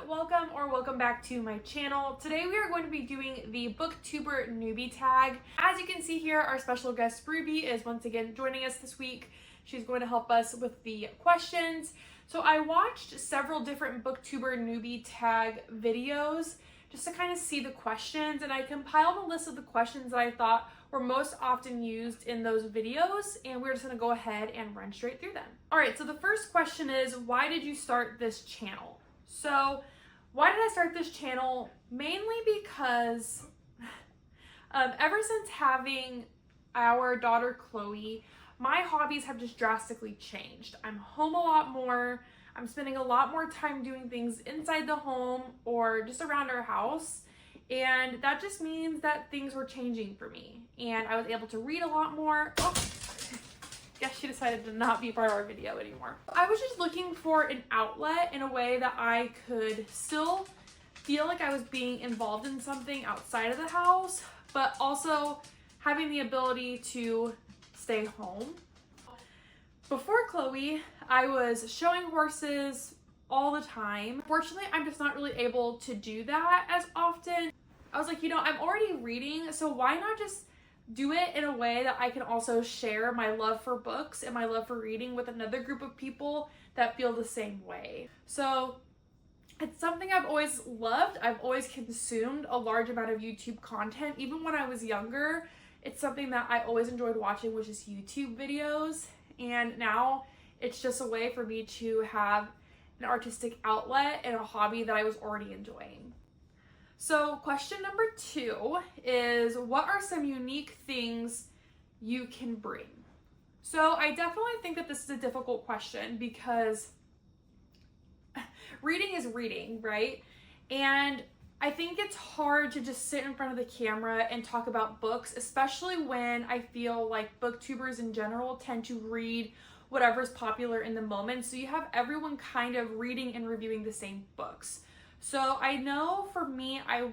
welcome back to my channel. Today we are going to be doing the Booktuber Newbie Tag. As you can see here, our special guest Ruby is once again joining us this week. She's going to help us with the questions. So I watched several different Booktuber Newbie Tag videos just to kind of see the questions, and I compiled a list of the questions that I thought were most often used in those videos, and we're just going to go ahead and run straight through them. All right, so the first question is, why did you start this channel? So why did I start this channel? Mainly because ever since having our daughter Chloe, my hobbies have just drastically changed. I'm home a lot more. I'm spending a lot more time doing things inside the home or just around our house. And that just means that things were changing for me. And I was able to read a lot more. Oh, guess she decided to not be part of our video anymore. I was just looking for an outlet in a way that I could still feel like I was being involved in something outside of the house, but also having the ability to stay home. Before Chloe, I was showing horses all the time. Fortunately, I'm just not really able to do that as often. I was like, I'm already reading, so why not just do it in a way that I can also share my love for books and my love for reading with another group of people that feel the same way. So it's something I've always loved. I've always consumed a large amount of YouTube content. Even when I was younger, it's something that I always enjoyed watching, which is YouTube videos. And now it's just a way for me to have an artistic outlet and a hobby that I was already enjoying. So question number 2 is, what are some unique things you can bring? So I definitely think that this is a difficult question because reading is reading, right? And I think it's hard to just sit in front of the camera and talk about books, especially when I feel like booktubers in general tend to read whatever's popular in the moment. So you have everyone kind of reading and reviewing the same books. So I know for me, I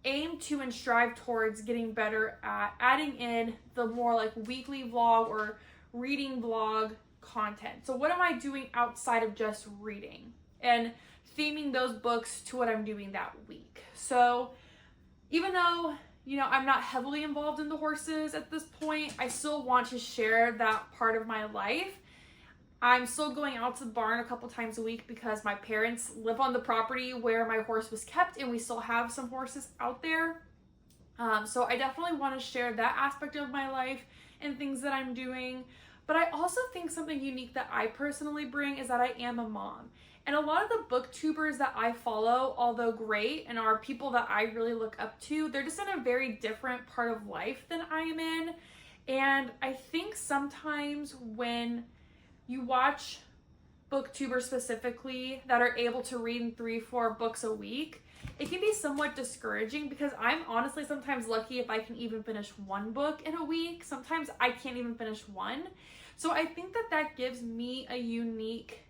aim to and strive towards getting better at adding in the more like weekly vlog or reading vlog content. So what am I doing outside of just reading and theming those books to what I'm doing that week? So even though, I'm not heavily involved in the horses at this point, I still want to share that part of my life. I'm still going out to the barn a couple times a week because my parents live on the property where my horse was kept, and we still have some horses out there. So I definitely want to share that aspect of my life and things that I'm doing. But I also think something unique that I personally bring is that I am a mom. And a lot of the booktubers that I follow, although great and are people that I really look up to, they're just in a very different part of life than I am in. And I think sometimes when you watch booktubers specifically that are able to read 3-4 books a week, it can be somewhat discouraging because I'm honestly sometimes lucky if I can even finish one book in a week. Sometimes I can't even finish one. So I think that gives me a unique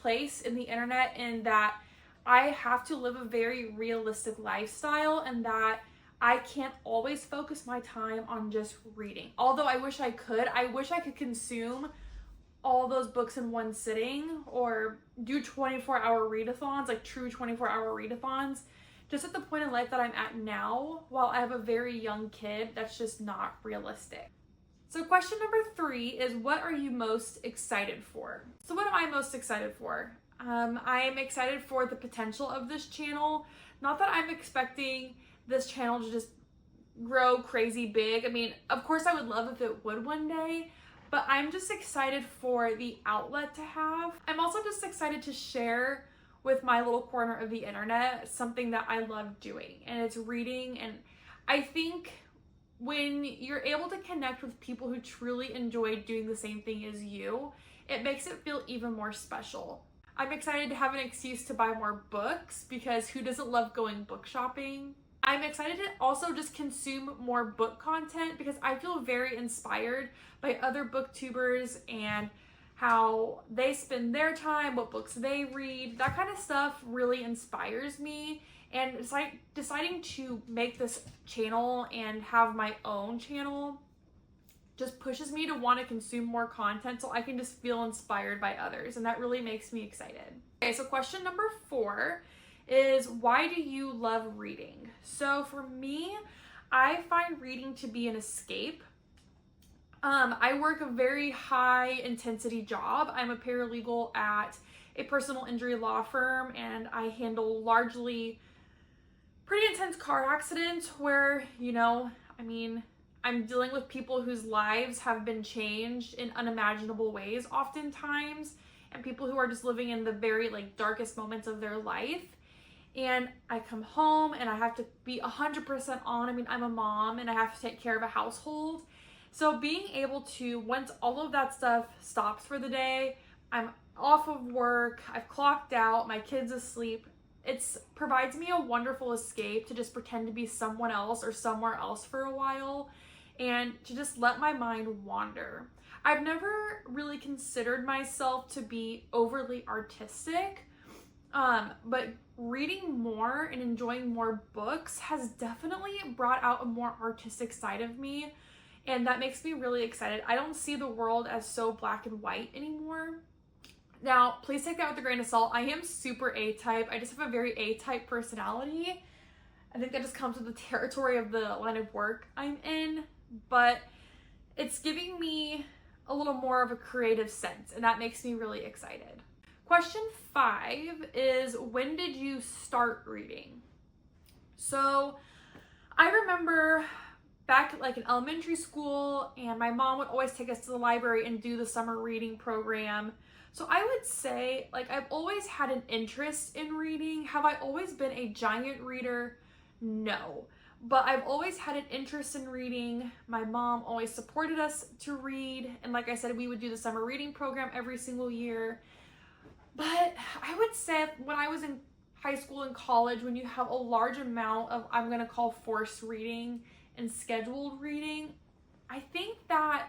place in the internet, in that I have to live a very realistic lifestyle and that I can't always focus my time on just reading. Although I wish I could. I wish I could consume all those books in one sitting or do 24-hour readathons, like true 24-hour readathons. Just at the point in life that I'm at now, while I have a very young kid, that's just not realistic. So question number 3 is, what are you most excited for? So what am I most excited for? I am excited for the potential of this channel. Not that I'm expecting this channel to just grow crazy big. I mean, of course I would love if it would one day, but I'm just excited for the outlet to have. I'm also just excited to share with my little corner of the internet something that I love doing, and it's reading. And I think when you're able to connect with people who truly enjoy doing the same thing as you, it makes it feel even more special. I'm excited to have an excuse to buy more books because who doesn't love going book shopping? I'm excited to also just consume more book content because I feel very inspired by other booktubers and how they spend their time, what books they read. That kind of stuff really inspires me. And it's like deciding to make this channel and have my own channel just pushes me to want to consume more content so I can just feel inspired by others, and that really makes me excited. Okay, so question number 4 is, why do you love reading? So for me, I find reading to be an escape. I work a very high intensity job. I'm a paralegal at a personal injury law firm, and I handle largely pretty intense car accidents where, I'm dealing with people whose lives have been changed in unimaginable ways oftentimes, and people who are just living in the very darkest moments of their life. And I come home and I have to be 100% on. I'm a mom and I have to take care of a household. So being able to, once all of that stuff stops for the day, I'm off of work, I've clocked out, my kid's asleep, it provides me a wonderful escape to just pretend to be someone else or somewhere else for a while and to just let my mind wander. I've never really considered myself to be overly artistic, but reading more and enjoying more books has definitely brought out a more artistic side of me, and that makes me really excited. I don't see the world as so black and white anymore. Now, please take that with a grain of salt. I am super A-type. I just have a very A-type personality. I think that just comes with the territory of the line of work I'm in, but it's giving me a little more of a creative sense, and that makes me really excited. Question 5 is, when did you start reading? So I remember back in elementary school, and my mom would always take us to the library and do the summer reading program. So I would say, I've always had an interest in reading. Have I always been a giant reader? No. But I've always had an interest in reading. My mom always supported us to read. And like I said, we would do the summer reading program every single year. But I would say when I was in high school and college, when you have a large amount of, I'm going to call forced reading and scheduled reading, I think that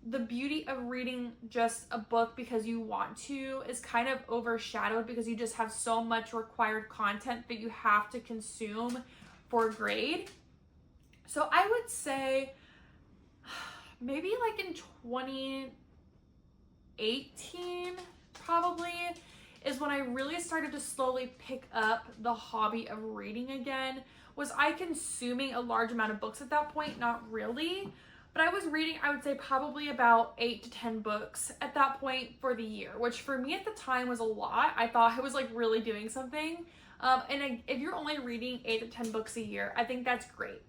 the beauty of reading just a book because you want to is kind of overshadowed because you just have so much required content that you have to consume for a grade. So I would say maybe in 2018 probably is when I really started to slowly pick up the hobby of reading again. Was I consuming a large amount of books at that point? Not really. But I was reading, I would say probably about 8 to 10 books at that point for the year, which for me at the time was a lot. I thought I was really doing something. If you're only reading 8 to 10 books a year, I think that's great.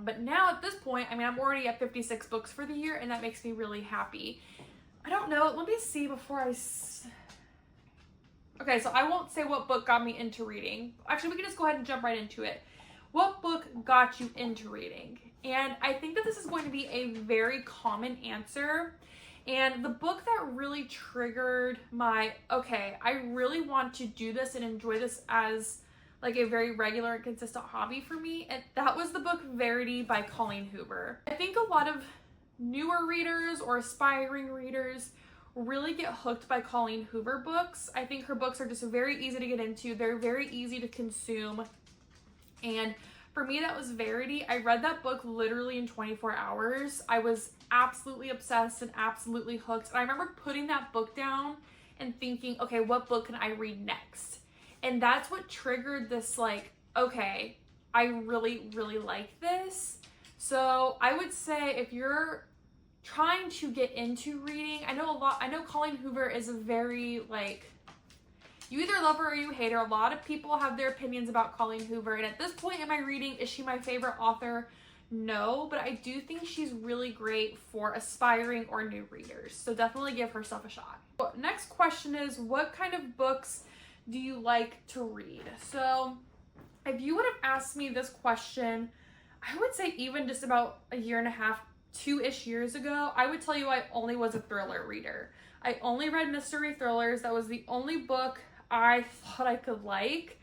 But now at this point, I'm already at 56 books for the year, and that makes me really happy. I don't know, let me see before okay, so I won't say what book got me into reading. Actually, we can just go ahead and jump right into it. What book got you into reading? And I think that this is going to be a very common answer. And the book that really triggered my, okay, I really want to do this and enjoy this as a very regular and consistent hobby for me, and that was the book Verity by Colleen Hoover. I think a lot of newer readers or aspiring readers really get hooked by Colleen Hoover books. I think her books are just very easy to get into. They're very easy to consume. And for me, that was Verity. I read that book literally in 24 hours. I was absolutely obsessed and absolutely hooked. And I remember putting that book down and thinking, okay, what book can I read next? And that's what triggered this okay, I really, really like this. So I would say if you're trying to get into reading, I know Colleen Hoover is a very you either love her or you hate her. A lot of people have their opinions about Colleen Hoover. And at this point in my reading, is she my favorite author? No, but I do think she's really great for aspiring or new readers. So definitely give herself a shot. Next question is, what kind of books do you like to read? So if you would have asked me this question, I would say even just about a year and a half, 2-ish years ago, I would tell you I only was a thriller reader. I only read mystery thrillers. That was the only book I thought I could like.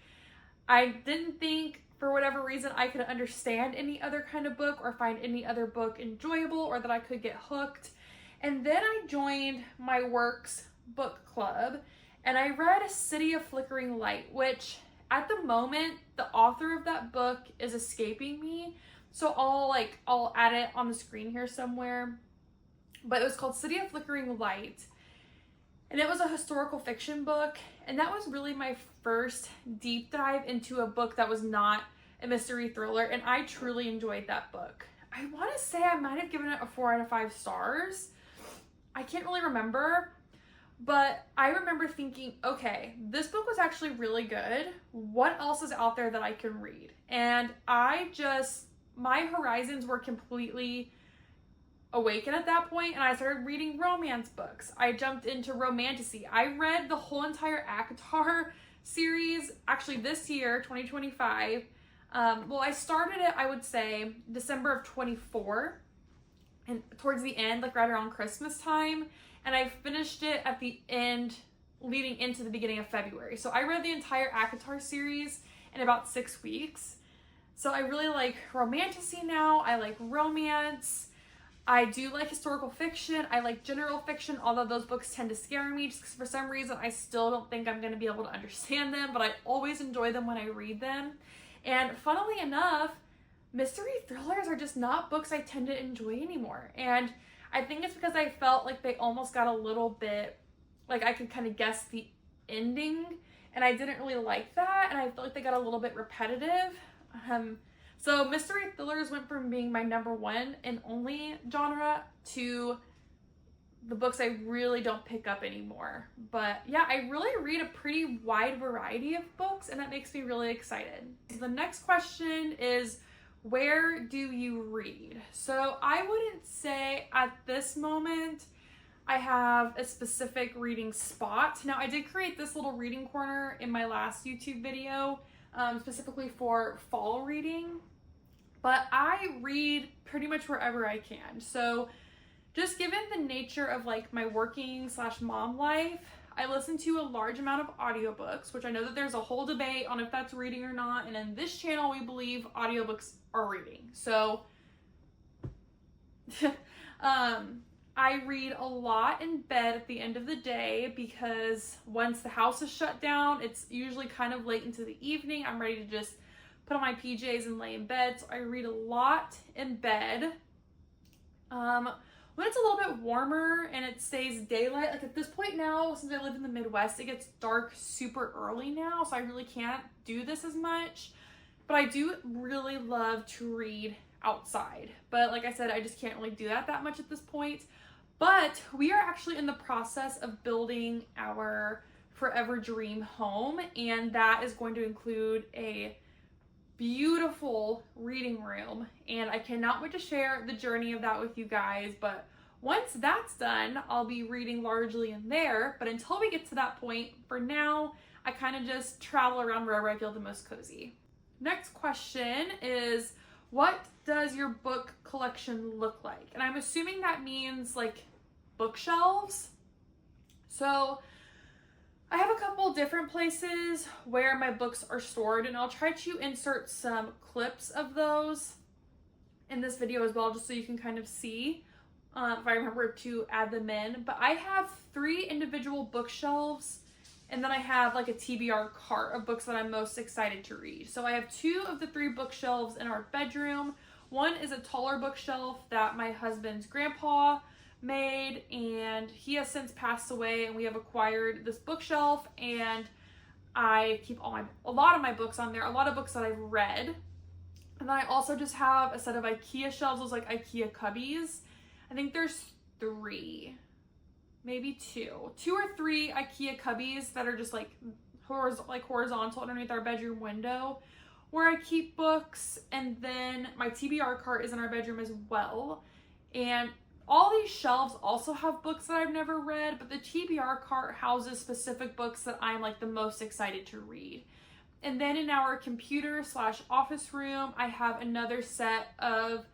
I didn't think, for whatever reason, I could understand any other kind of book or find any other book enjoyable or that I could get hooked. And then I joined my work's book club and I read A City of Flickering Light, which at the moment, the author of that book is escaping me. So I'll add it on the screen here somewhere. But it was called City of Flickering Light. And it was a historical fiction book. And that was really my first deep dive into a book that was not a mystery thriller. And I truly enjoyed that book. I want to say I might have given it a 4 out of 5 stars. I can't really remember. But I remember thinking, okay, this book was actually really good. What else is out there that I can read? And my horizons were completely awakened at that point, and I started reading romance books. I jumped into romantasy. I read the whole entire ACOTAR series, actually this year, 2025. I started it, I would say, December of 24, and towards the end, like right around Christmas time, and I finished it at the end, leading into the beginning of February. So I read the entire ACOTAR series in about 6 weeks. So I really like romantasy now. I like romance. I do like historical fiction. I like general fiction, although those books tend to scare me just because for some reason I still don't think I'm going to be able to understand them, but I always enjoy them when I read them. And funnily enough, mystery thrillers are just not books I tend to enjoy anymore. And I think it's because I felt like they almost got a little bit, like I could kind of guess the ending, and I didn't really like that, and I felt like they got a little bit repetitive. So mystery thrillers went from being my number one and only genre to the books I really don't pick up anymore. But yeah, I really read a pretty wide variety of books, and that makes me really excited. The next question is, where do you read? So I wouldn't say at this moment I have a specific reading spot. Now, I did create this little reading corner in my last YouTube video, specifically for fall reading, but I read pretty much wherever I can. So just given the nature of like my working / mom life, I listen to a large amount of audiobooks, which I know that there's a whole debate on if that's reading or not. And in this channel, we believe audiobooks are reading. So I read a lot in bed at the end of the day because once the house is shut down, it's usually kind of late into the evening. I'm ready to just put on my PJs and lay in bed. So I read a lot in bed. When it's a little bit warmer and it stays daylight, like at this point now, since I live in the Midwest, it gets dark super early now, so I really can't do this as much. But I do really love to read outside. But like I said, I just can't really do that much at this point. But we are actually in the process of building our forever dream home, and that is going to include a beautiful reading room, and I cannot wait to share the journey of that with you guys. But once that's done, I'll be reading largely in there. But until we get to that point, for now, I kind of just travel around wherever I feel the most cozy. Next question is, what does your book collection look like? And I'm assuming that means like bookshelves. So I have a couple different places where my books are stored, and I'll try to insert some clips of those in this video as well, just so you can kind of see if I remember to add them in. But I have 3 individual bookshelves, and then I have like a TBR cart of books that I'm most excited to read. So I have 2 of the 3 bookshelves in our bedroom. One is a taller bookshelf that my husband's grandpa made, and he has since passed away, and we have acquired this bookshelf, and I keep a lot of my books on there, a lot of books that I've read. And then I also just have a set of IKEA shelves, those like IKEA cubbies. I think there's 3, maybe 2 or 3 IKEA cubbies that are just like horizontal underneath our bedroom window where I keep books. And then my TBR cart is in our bedroom as well. And all these shelves also have books that I've never read, but the TBR cart houses specific books that I'm like the most excited to read. And then in our computer / office room, I have another set of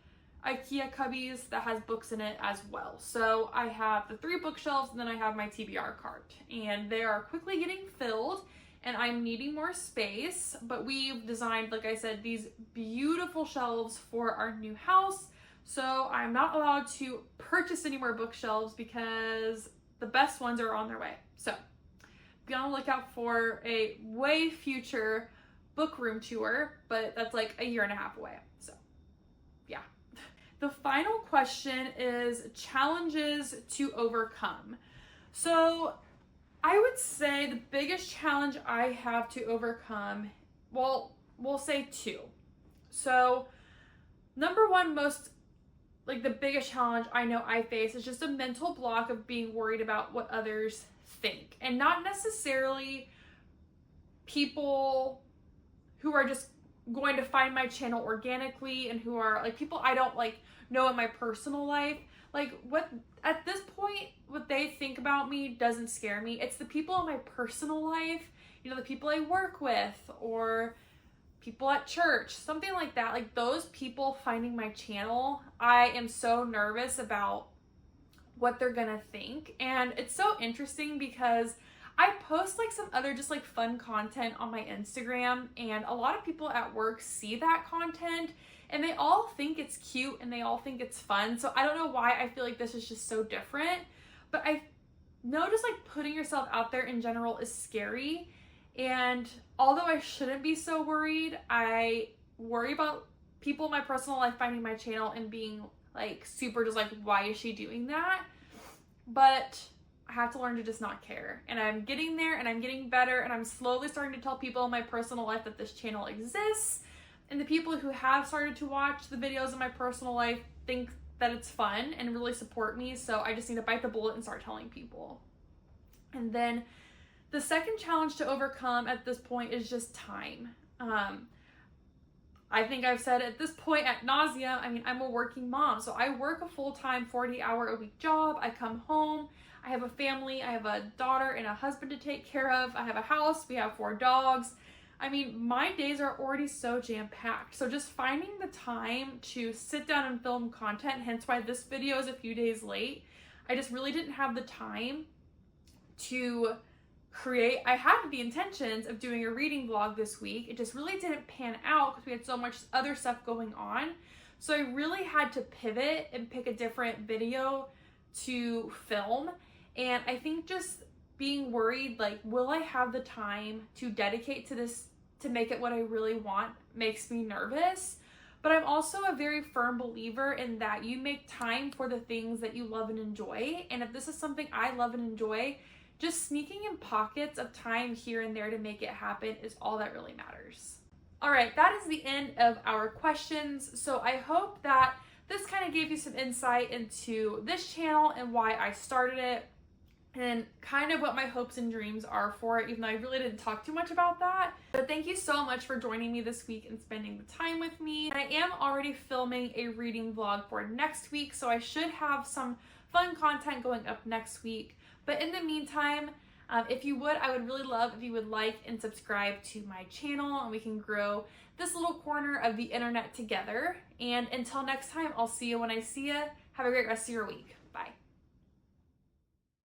IKEA cubbies that has books in it as well. So I have the 3 bookshelves, and then I have my TBR cart, and they are quickly getting filled, and I'm needing more space. But we've designed, like I said, these beautiful shelves for our new house. So I'm not allowed to purchase any more bookshelves because the best ones are on their way. So be on the lookout for a way future book room tour, but that's like a 1.5 years away. So yeah. The final question is challenges to overcome. So I would say the biggest challenge I have to overcome, well, we'll say two. So number one, the biggest challenge I know I face is just a mental block of being worried about what others think, and not necessarily people who are just going to find my channel organically and who are like people I don't like know in my personal life. Like, what at this point, what they think about me doesn't scare me. It's the people in my personal life, you know, the people I work with or people at church, something like that. Like, those people finding my channel, I am so nervous about what they're gonna think. And it's so interesting because I post like some other just like fun content on my Instagram, and a lot of people at work see that content and they all think it's cute and they all think it's fun. So I don't know why I feel like this is just so different, but I know just like putting yourself out there in general is scary. And although I shouldn't be so worried, I worry about people in my personal life finding my channel and being like super just like, why is she doing that? But I have to learn to just not care. And I'm getting there and I'm getting better, and I'm slowly starting to tell people in my personal life that this channel exists. And the people who have started to watch the videos in my personal life think that it's fun and really support me. So I just need to bite the bullet and start telling people. And then the second challenge to overcome at this point is just time. I think I've said at this point ad nauseum, I mean, I'm a working mom. So I work a full-time 40-hour-a-week job. I come home. I have a family. I have a daughter and a husband to take care of. I have a house. We have 4 dogs. I mean, my days are already so jam-packed. So just finding the time to sit down and film content, hence why this video is a few days late. I just really didn't have the time to create. I had the intentions of doing a reading vlog this week. It just really didn't pan out because we had so much other stuff going on. So I really had to pivot and pick a different video to film. And I think just being worried, like, will I have the time to dedicate to this, to make it what I really want, makes me nervous. But I'm also a very firm believer in that you make time for the things that you love and enjoy. And if this is something I love and enjoy, just sneaking in pockets of time here and there to make it happen is all that really matters. All right, that is the end of our questions. So I hope that this kind of gave you some insight into this channel and why I started it, and kind of what my hopes and dreams are for it, even though I really didn't talk too much about that. But thank you so much for joining me this week and spending the time with me. And I am already filming a reading vlog for next week, so I should have some fun content going up next week. But in the meantime, if you would, I would really love if you would like and subscribe to my channel, and we can grow this little corner of the internet together. And until next time, I'll see you when I see you. Have a great rest of your week. Bye.